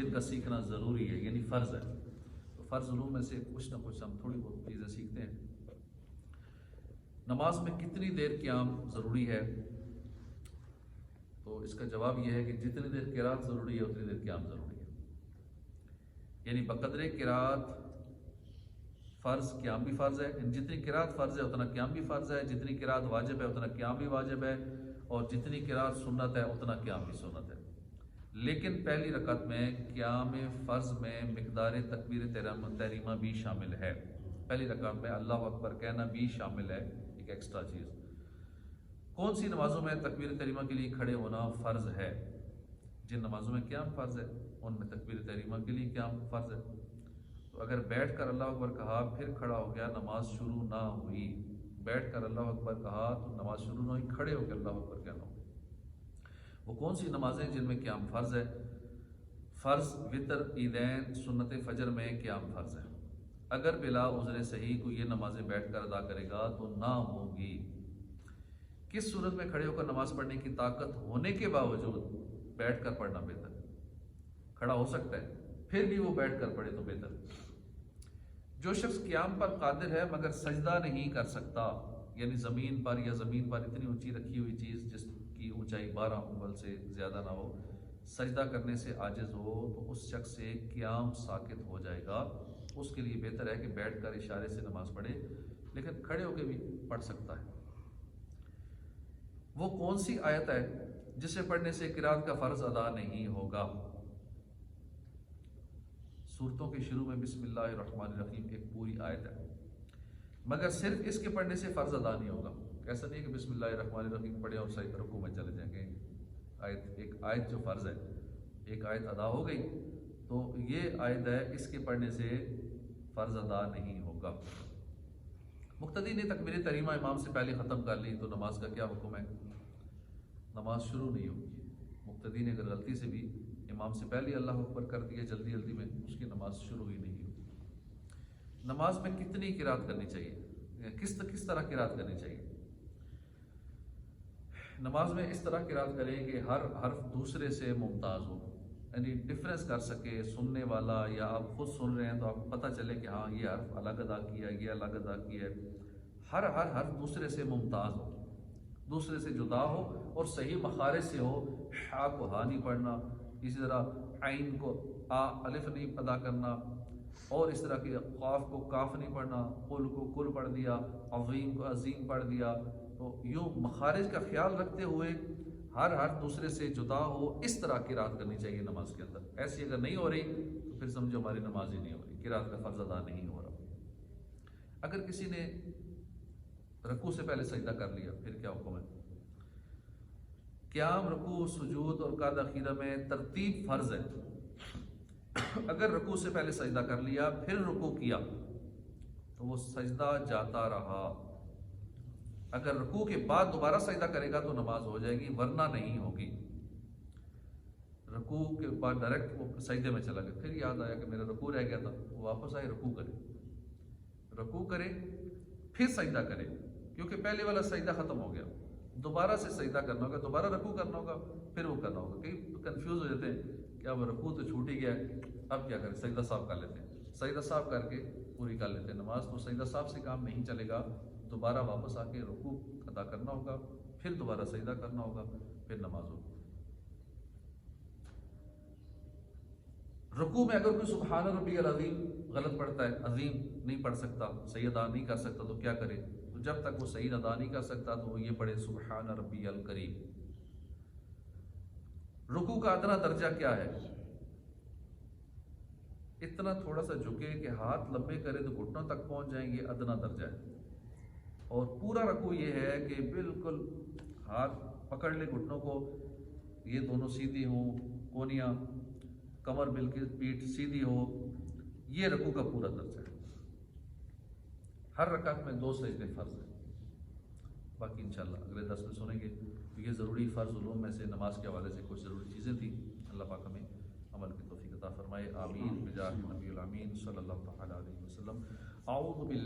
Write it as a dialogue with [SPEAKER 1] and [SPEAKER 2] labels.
[SPEAKER 1] جن کا سیکھنا ضروری ہے، یعنی فرض ہے۔ تو فرض علوم میں سے کچھ نہ کچھ ہم تھوڑی بہت چیزیں سیکھتے ہیں۔ نماز میں کتنی دیر قیام ضروری ہے؟ تو اس کا جواب یہ ہے کہ جتنی دیر قرات ضروری ہے اتنی دیر قیام ضروری ہے، یعنی بقدر قرات فرض قیام بھی فرض ہے، جتنی قرات فرض ہے اتنا قیام بھی فرض ہے، جتنی قرات واجب ہے اتنا قیام بھی واجب ہے، اور جتنی قرات سنت ہے اتنا قیام بھی سنت ہے۔ لیکن پہلی رکعت میں قیام فرض میں مقدار تکبیر تحریمہ بھی شامل ہے، پہلی رکعت میں اللہ اکبر کہنا بھی شامل ہے، ایک ایکسٹرا چیز۔ کون سی نمازوں میں تکبیر تحریمہ کے لیے کھڑے ہونا فرض ہے؟ جن نمازوں میں قیام فرض ہے ان میں تکبیر تحریمہ کے لیے قیام فرض ہے۔ تو اگر بیٹھ کر اللہ اکبر کہا پھر کھڑا ہو گیا، نماز شروع نہ ہوئی۔ بیٹھ کر اللہ اکبر کہا تو نماز شروع نہ ہوئی، کھڑے ہو کے اللہ اکبر کہنا ہوگا۔ وہ کون سی نمازیں جن میں قیام فرض ہے؟ فرض، وتر، عیدین، سنت فجر میں قیام فرض ہے۔ اگر بلا عذر صحیح کو یہ نمازیں بیٹھ کر ادا کرے گا تو نہ ہوگی۔ کس صورت میں کھڑے ہو کر نماز پڑھنے کی طاقت ہونے کے باوجود بیٹھ کر پڑھنا بہتر ہے؟ کھڑا ہو سکتا ہے پھر بھی وہ بیٹھ کر پڑھے تو بہتر ہے۔ جو شخص قیام پر قادر ہے مگر سجدہ نہیں کر سکتا، یعنی زمین پر یا زمین پر اتنی اونچی رکھی ہوئی چیز جس کی اونچائی 12 انگل سے زیادہ نہ ہو، سجدہ کرنے سے عاجز ہو، تو اس شخص سے قیام ساقط ہو جائے گا۔ اس کے لیے بہتر ہے کہ بیٹھ کر اشارے سے نماز پڑھے، لیکن کھڑے ہو کے بھی پڑھ سکتا ہے۔ وہ کون سی آیت ہے جسے پڑھنے سے قرات کا فرض ادا نہیں ہوگا؟ سورتوں کے شروع میں بسم اللہ الرحمن الرحیم ایک پوری آیت ہے، مگر صرف اس کے پڑھنے سے فرض ادا نہیں ہوگا۔ ایسا نہیں ہے کہ بسم اللہ الرحمن الرحیم پڑھیں اور صحیح رکوع میں چلے جائیں گے۔ ایک آیت جو فرض ہے، ایک آیت ادا ہو گئی تو یہ آیت ہے، اس کے پڑھنے سے فرض ادا نہیں ہوگا۔ مقتدی نے تکبیر تحریمہ امام سے پہلے ختم کر لی تو نماز کا کیا حکم ہے؟ نماز شروع نہیں ہوگی۔ مقتدی نے اگر غلطی سے بھی امام سے پہلے اللہ اکبر کر دیا جلدی جلدی میں، اس کی نماز شروع ہی نہیں ہوگی۔ نماز میں کتنی قرات کرنی چاہیے؟ کس طرح قرات کرنی چاہیے؟ نماز میں اس طرح قرات کریں کہ ہر حرف دوسرے سے ممتاز ہو، یعنی ڈفرینس کر سکے سننے والا، یا آپ خود سن رہے ہیں تو آپ کو پتہ چلے کہ ہاں یہ حرف الگ ادا کیا ہے، یہ الگ ادا کیا ہے۔ ہر حرف دوسرے سے ممتاز ہو، دوسرے سے جدا ہو، اور صحیح مخارج سے ہو۔ ہا کو ہا نہیں پڑھنا، اسی طرح عین کو آ الف نہیں ادا کرنا، اور اس طرح کہ قاف کو کاف نہیں پڑھنا، قل کو کل پڑھ دیا، عظیم کو عظیم پڑھ دیا۔ تو یوں مخارج کا خیال رکھتے ہوئے ہر حرف دوسرے سے جدا ہو، اس طرح قرات کرنی چاہیے نماز کے اندر۔ ایسی اگر نہیں ہو رہی تو پھر سمجھو ہماری نماز ہی نہیں ہو رہی، قرات کا فرض ادا نہیں ہو رہا۔ اگر کسی نے رکوع سے پہلے سجدہ کر لیا پھر کیا حکم ہے؟ قیام، رکوع، سجود اور قعدہ اخیرہ میں ترتیب فرض ہے۔ اگر رکوع سے پہلے سجدہ کر لیا پھر رکوع کیا تو وہ سجدہ جاتا رہا۔ اگر رکوع کے بعد دوبارہ سجدہ کرے گا تو نماز ہو جائے گی، ورنہ نہیں ہوگی۔ رکوع کے بعد ڈائریکٹ وہ سجدے میں چلا گیا، پھر یاد آیا کہ میرا رکوع رہ گیا تھا، وہ واپس آئے، رکوع کرے پھر سجدہ کرے، کیونکہ پہلے والا سجدہ ختم ہو گیا، دوبارہ سے سجدہ کرنا ہوگا، دوبارہ رکوع کرنا ہوگا، پھر وہ کرنا ہوگا۔ کئی کنفیوز ہو جاتے ہیں کہ اب رکوع تو چھوٹ ہی گیا ہے، اب کیا کریں؟ سجدہ صاف کر لیتے ہیں، سجدہ صاف کر کے پوری کر لیتے ہیں نماز۔ تو سجدہ صاف سے کام نہیں چلے گا، دوبارہ واپس آ کے رکوع ادا کرنا ہوگا، پھر دوبارہ سجدہ کرنا ہوگا، پھر نماز ہوگی۔ رکوع میں اگر کوئی سبحان ربی العظیم غلط پڑھتا ہے، عظیم نہیں پڑھ سکتا، صحیح ادا نہیں کر سکتا، تو کیا کرے؟ تو جب تک وہ صحیح ادا نہیں کر سکتا تو وہ یہ پڑھے سبحان ربی الکریم۔ رکوع کا ادنا درجہ کیا ہے؟ اتنا تھوڑا سا جھکے کہ ہاتھ لمبے کرے تو گھٹنوں تک پہنچ جائیں، یہ ادنا درجہ ہے۔ اور پورا رکوع یہ ہے کہ بالکل ہاتھ پکڑ لے گھٹنوں کو، یہ دونوں سیدھی ہوں، کونیاں، کمر بالکل پیٹھ سیدھی ہو، یہ رکوع کا پورا درجہ ہے۔ ہر رکعت میں 2 سجدے فرض ہیں، باقی انشاءاللہ اگلے درس میں سنیں گے۔ تو یہ ضروری فرض علوم میں سے نماز کے حوالے سے کچھ ضروری چیزیں تھیں۔ اللہ پاک ہمیں عمل کی توفیق عطا فرمائے، آمین بجاہ نبی الامین صلی اللہ تعالی علیہ وسلم۔ اعوذ باللہ